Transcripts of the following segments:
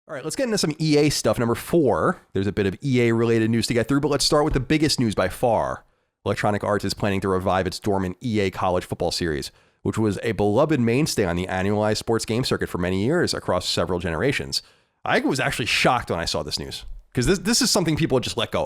All right, let's get into some EA stuff. Number 4, there's a bit of EA-related news to get through, but let's start with the biggest news by far. Electronic Arts is planning to revive its dormant EA college football series, which was a beloved mainstay on the annualized sports game circuit for many years across several generations. I was actually shocked when I saw this news, because this is something people just let go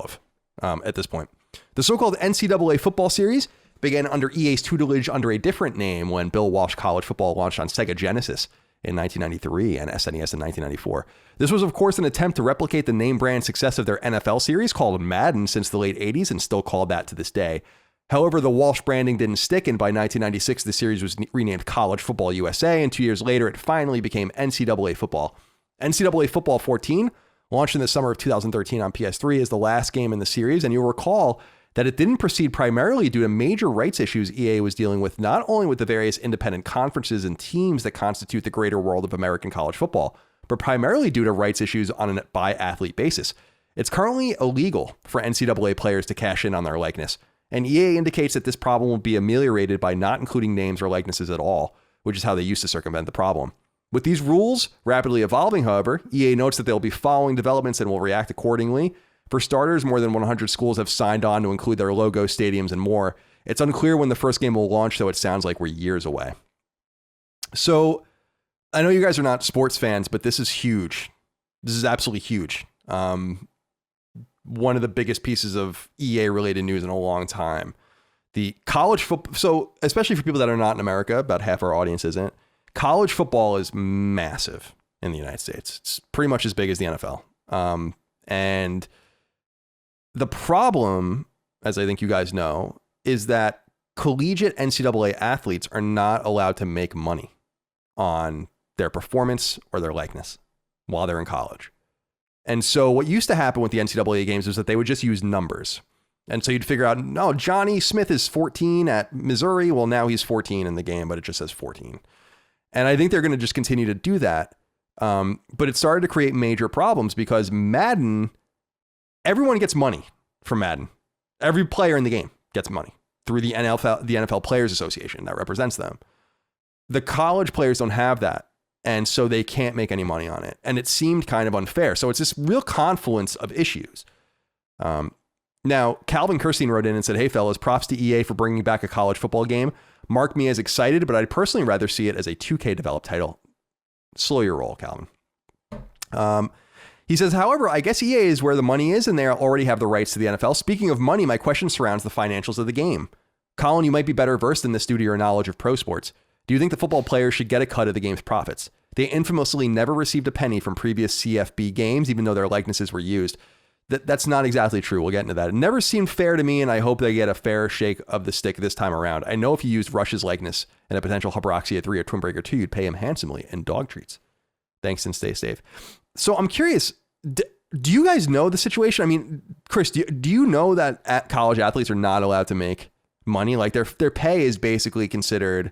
of at this point. The so-called NCAA football series began under EA's tutelage under a different name when Bill Walsh College Football launched on Sega Genesis in 1993 and SNES in 1994. This was, of course, an attempt to replicate the name brand success of their NFL series called Madden since the late 80s and still called that to this day. However, the Walsh branding didn't stick, and by 1996, the series was renamed College Football USA, and 2 years later, it finally became NCAA Football. NCAA Football 14 launched in the summer of 2013 on PS3 as the last game in the series, and you'll recall that it didn't proceed primarily due to major rights issues EA was dealing with, not only with the various independent conferences and teams that constitute the greater world of American college football, but primarily due to rights issues on a by-athlete basis. It's currently illegal for NCAA players to cash in on their likeness, and EA indicates that this problem will be ameliorated by not including names or likenesses at all, which is how they used to circumvent the problem. With these rules rapidly evolving, however, EA notes that they'll be following developments and will react accordingly. For starters, more than 100 schools have signed on to include their logo, stadiums, and more. It's unclear when the first game will launch, though it sounds like we're years away. So I know you guys are not sports fans, but this is huge. This is absolutely huge. One of the biggest pieces of EA-related news in a long time. The college football, so especially for people that are not in America, about half our audience isn't, college football is massive in the United States. It's pretty much as big as the NFL. And the problem, as I think you guys know, is that collegiate NCAA athletes are not allowed to make money on their performance or their likeness while they're in college. And so what used to happen with the NCAA games was that they would just use numbers. And so you'd figure out, no, Johnny Smith is 14 at Missouri. Well, now he's 14 in the game, but it just says 14. And I think they're going to just continue to do that. But it started to create major problems because Madden, everyone gets money from Madden. Every player in the game gets money through the NFL Players Association that represents them. The college players don't have that. And so they can't make any money on it. And it seemed kind of unfair. So it's this real confluence of issues. Now, Calvin Kirstein wrote in and said, "Hey, fellas, props to EA for bringing back a college football game. Mark me as excited, but I'd personally rather see it as a 2K developed title." Slow your roll, Calvin. He says, "However, I guess EA is where the money is, and they already have the rights to the NFL. Speaking of money, my question surrounds the financials of the game. Colin, you might be better versed in this due to your knowledge of pro sports. Do you think the football players should get a cut of the game's profits? They infamously never received a penny from previous CFB games, even though their likenesses were used. That's not exactly true. We'll get into that. It never seemed fair to me, and I hope they get a fair shake of the stick this time around. I know if you used Rush's likeness and a potential Habraxia 3 or Twinbreaker 2, you'd pay him handsomely in dog treats. Thanks and stay safe." So I'm curious, do you guys know the situation? I mean, Chris, do you know that college athletes are not allowed to make money? Like their pay is basically considered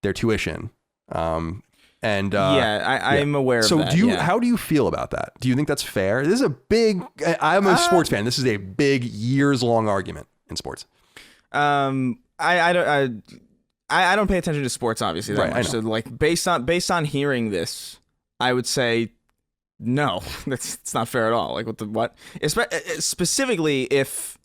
their tuition. I'm aware of that. So how do you feel about that? Do you think that's fair? This is I'm a sports fan. This is a big years long argument in sports. I don't pay attention to sports obviously that much. So like based on hearing this, I would say no, it's not fair at all. Like what? Specifically if,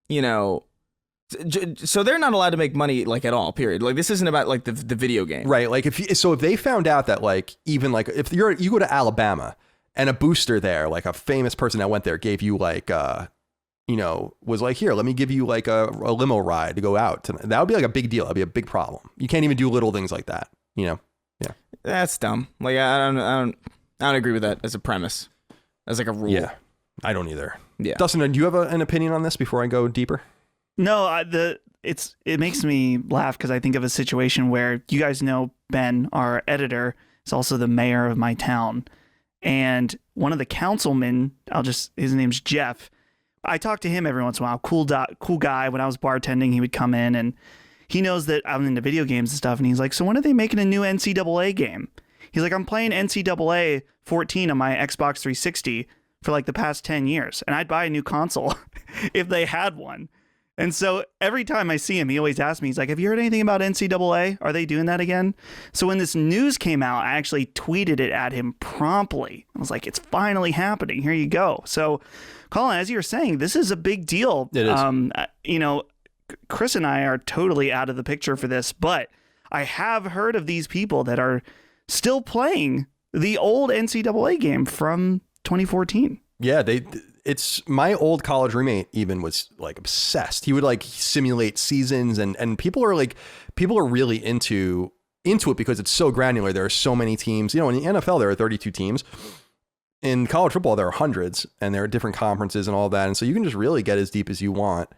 so they're not allowed to make money like at all, period. Like this isn't about like the video game. Right. Like if they found out that like, even like if you go to Alabama and a booster there, like a famous person that went there gave you like, was like, here, let me give you like a limo ride to go out tonight. That would be like a big deal. That'd be a big problem. You can't even do little things like that, Yeah. That's dumb. Like I don't agree with that as a premise, as like a rule. Yeah. I don't either. Yeah. Dustin, do you have an opinion on this before I go deeper? No, it makes me laugh because I think of a situation where you guys know Ben, our editor, is also the mayor of my town, and one of the councilmen, his name's Jeff. I talk to him every once in a while. Cool guy. When I was bartending, he would come in and he knows that I'm into video games and stuff. And he's like, "So when are they making a new NCAA game?" He's like, "I'm playing NCAA 14 on my Xbox 360 for like the past 10 years, and I'd buy a new console if they had one." And so every time I see him, he always asks me, he's like, have you heard anything about NCAA? Are they doing that again? So when this news came out, I actually tweeted it at him promptly. I was like, it's finally happening. Here you go. So, Colin, as you're saying, this is a big deal. It is. Chris and I are totally out of the picture for this, but I have heard of these people that are still playing the old NCAA game from 2014. Yeah, it's my old college roommate even was like obsessed. He would like simulate seasons and people are really into it because it's so granular. There are so many teams. In the NFL there are 32 teams. In college football there are hundreds and there are different conferences and all that. And so you can just really get as deep as you want.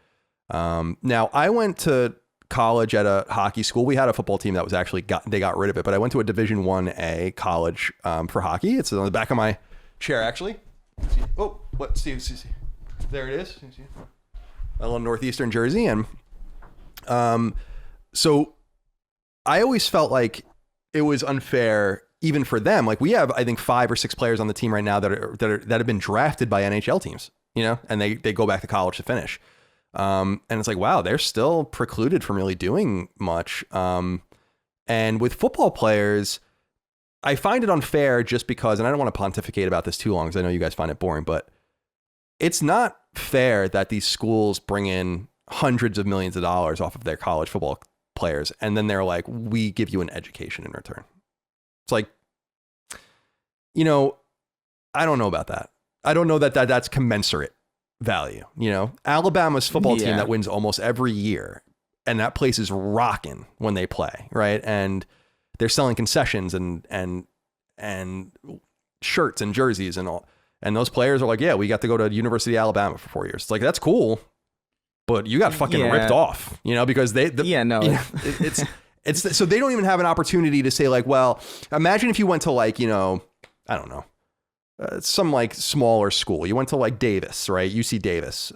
Now I went to college at a hockey school. We had a football team that was actually they got rid of it, but I went to a Division 1A college for hockey. It's on the back of my chair actually. Oh, what? See. There it is. A little northeastern Jersey, and so I always felt like it was unfair, even for them. Like we have, I think, 5 or 6 players on the team right now that have been drafted by NHL teams, and they go back to college to finish. And it's like, wow, they're still precluded from really doing much. And with football players, I find it unfair just because, and I don't want to pontificate about this too long because I know you guys find it boring, but it's not fair that these schools bring in hundreds of millions of dollars off of their college football players. And then they're like, we give you an education in return. It's like, I don't know about that. I don't know that that's commensurate value. Alabama's football team that wins almost every year, and that place is rocking when they play, right? And they're selling concessions and shirts and jerseys and all. And those players are like, yeah, we got to go to University of Alabama for 4 years. It's like, that's cool, but you got fucking ripped off, because it's so they don't even have an opportunity to say like, well, imagine if you went to like, I don't know, some like smaller school. You went to like Davis, right? UC Davis.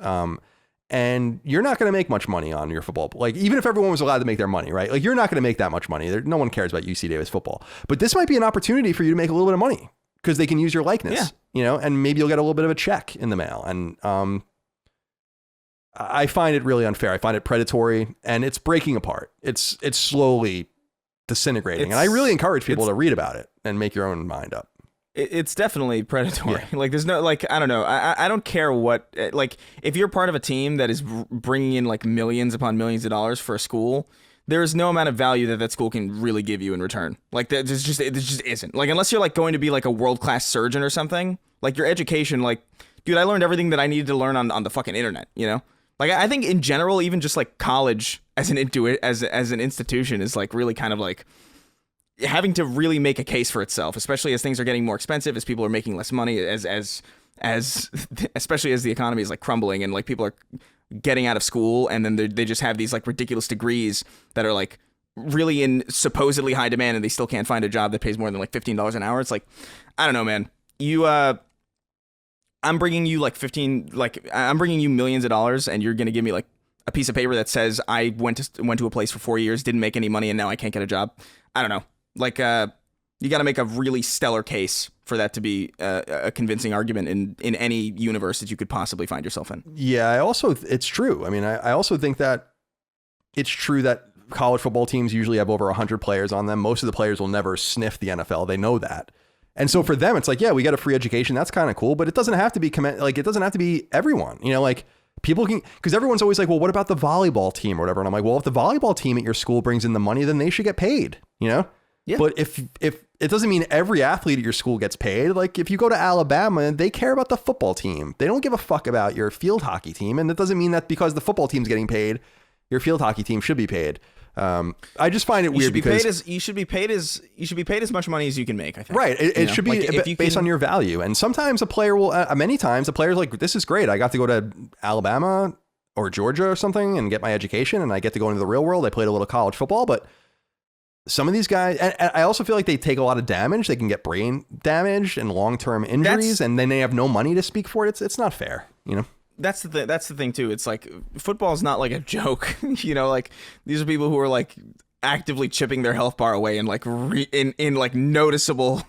And you're not going to make much money on your football. Like, even if everyone was allowed to make their money, right? Like, you're not going to make that much money. No one cares about UC Davis football. But this might be an opportunity for you to make a little bit of money because they can use your likeness, and maybe you'll get a little bit of a check in the mail. And I find it really unfair. I find it predatory, and it's breaking apart. It's slowly disintegrating. And I really encourage people to read about it and make your own mind up. It's definitely predatory. Yeah. Like, there's no, like, I don't know. I don't care what, like, if you're part of a team that is bringing in like millions upon millions of dollars for a school, there is no amount of value that school can really give you in return. Like, it just isn't. Like, unless you're like going to be like a world-class surgeon or something, like your education, like, dude, I learned everything that I needed to learn on the fucking internet, Like, I think in general, even just like college as an institution is like really kind of like having to really make a case for itself, especially as things are getting more expensive, as people are making less money, as especially as the economy is like crumbling and like people are getting out of school and then they just have these like ridiculous degrees that are like really in supposedly high demand and they still can't find a job that pays more than like $15 an hour. It's like, I don't know, man. I'm bringing you I'm bringing you millions of dollars and you're going to give me like a piece of paper that says I went to a place for 4 years, didn't make any money, and now I can't get a job. I don't know. Like, you got to make a really stellar case for that to be a convincing argument in any universe that you could possibly find yourself in. Yeah, it's true. I mean, I also think that it's true that college football teams usually have over 100 players on them. Most of the players will never sniff the NFL. They know that. And so for them, it's like, yeah, we got a free education. That's kind of cool, but it doesn't have to be it doesn't have to be everyone, like people can, because everyone's always like, well, what about the volleyball team or whatever? And I'm like, well, if the volleyball team at your school brings in the money, then they should get paid, Yeah. But if it doesn't mean every athlete at your school gets paid. Like if you go to Alabama, they care about the football team. They don't give a fuck about your field hockey team. And that doesn't mean that because the football team's getting paid, your field hockey team should be paid. I just find it weird because you should be paid as much money as you can make, I think. Right. It should be like based on your value. And sometimes a player will, many times a player's like, this is great. I got to go to Alabama or Georgia or something and get my education and I get to go into the real world. I played a little college football, but some of these guys, and I also feel like they take a lot of damage. They can get brain damage and long-term injuries, and then they have no money to speak for it. It's not fair, That's the thing too. It's like football is not like a joke, Like these are people who are like actively chipping their health bar away and like in like noticeable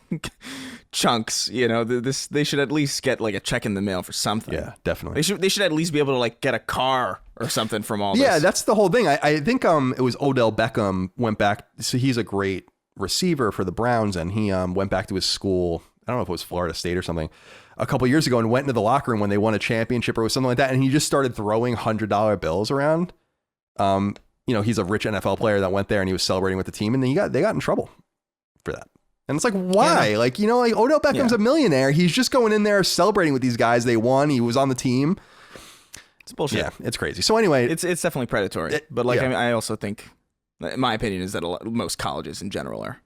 chunks. They should at least get like a check in the mail for something. Yeah, definitely. They should at least be able to like get a car or something from all this. Yeah, that's the whole thing. I think it was Odell Beckham went back. So he's a great receiver for the Browns, and he went back to his school. I don't know if it was Florida State or something, a couple years ago, and went into the locker room when they won a championship or something like that, and he just started throwing $100 bills around. He's a rich NFL player that went there, and he was celebrating with the team, and then they got in trouble for that. And it's like, why? Yeah. Like Odell Beckham's a millionaire. He's just going in there celebrating with these guys. They won. He was on the team. It's bullshit. Yeah, it's crazy. So anyway, it's definitely predatory. But I mean, I also think, my opinion is that most colleges in general are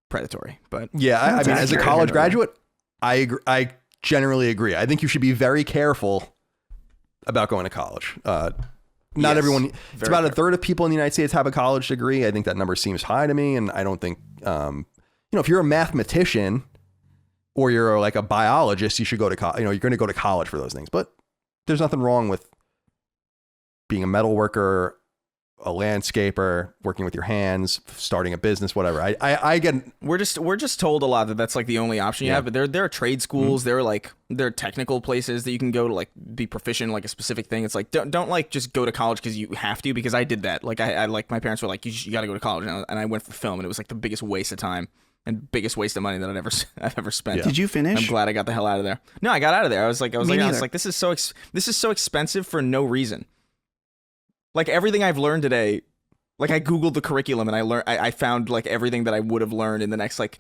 predatory. But yeah, I mean, as a college graduate, I generally agree. I think you should be very careful about going to college. Not everyone. It's about a third of people in the United States have a college degree. I think that number seems high to me, and I don't think, if you're a mathematician or you're like a biologist, you should go to college. You're going to go to college for those things. But there's nothing wrong with being a metal worker, a landscaper, working with your hands, starting a business, whatever. I get. We're just told a lot that that's like the only option you have. But there are trade schools. Mm-hmm. There are technical places that you can go to like be proficient in like a specific thing. It's like don't like just go to college because you have to. Because I did that. Like I like my parents were like you got to go to college, and I went for film, and it was like the biggest waste of time and biggest waste of money that I've ever spent. Yeah. Did you finish? I'm glad I got the hell out of there. No, I got out of there. I was like this is so expensive for no reason. Like everything I've learned today, like I Googled the curriculum and I found like everything that I would have learned in the next like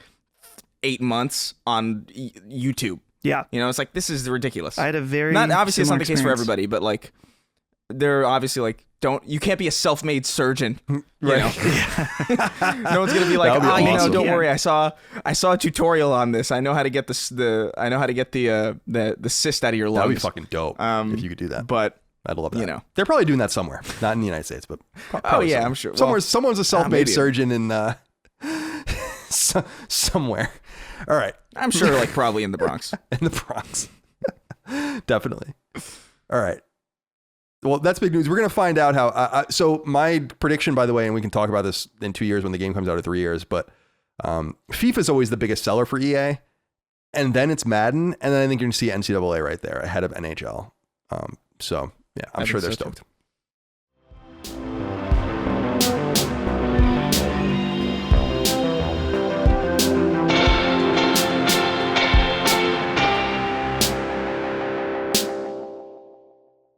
8 months on YouTube. Yeah. It's like, this is ridiculous. I had a very obviously it's not the experience. case for everybody, but like they're obviously like, you can't be a self-made surgeon. Right. No one's going to be like, awesome. Don't worry. I saw a tutorial on this. I know how to get the cyst out of your lungs. That'd be fucking dope if you could do that. But I'd love that. They're probably doing that somewhere, not in the United States, but somewhere. I'm sure. Someone's a self-made surgeon in somewhere. All right. I'm sure, like probably in the Bronx. In the Bronx, definitely. All right. Well, that's big news. We're gonna find out how. So my prediction, by the way, and we can talk about this in 2 years when the game comes out, or 3 years. But FIFA is always the biggest seller for EA, and then it's Madden, and then I think you're gonna see NCAA right there ahead of NHL. So. Yeah, I'm sure they're stoked.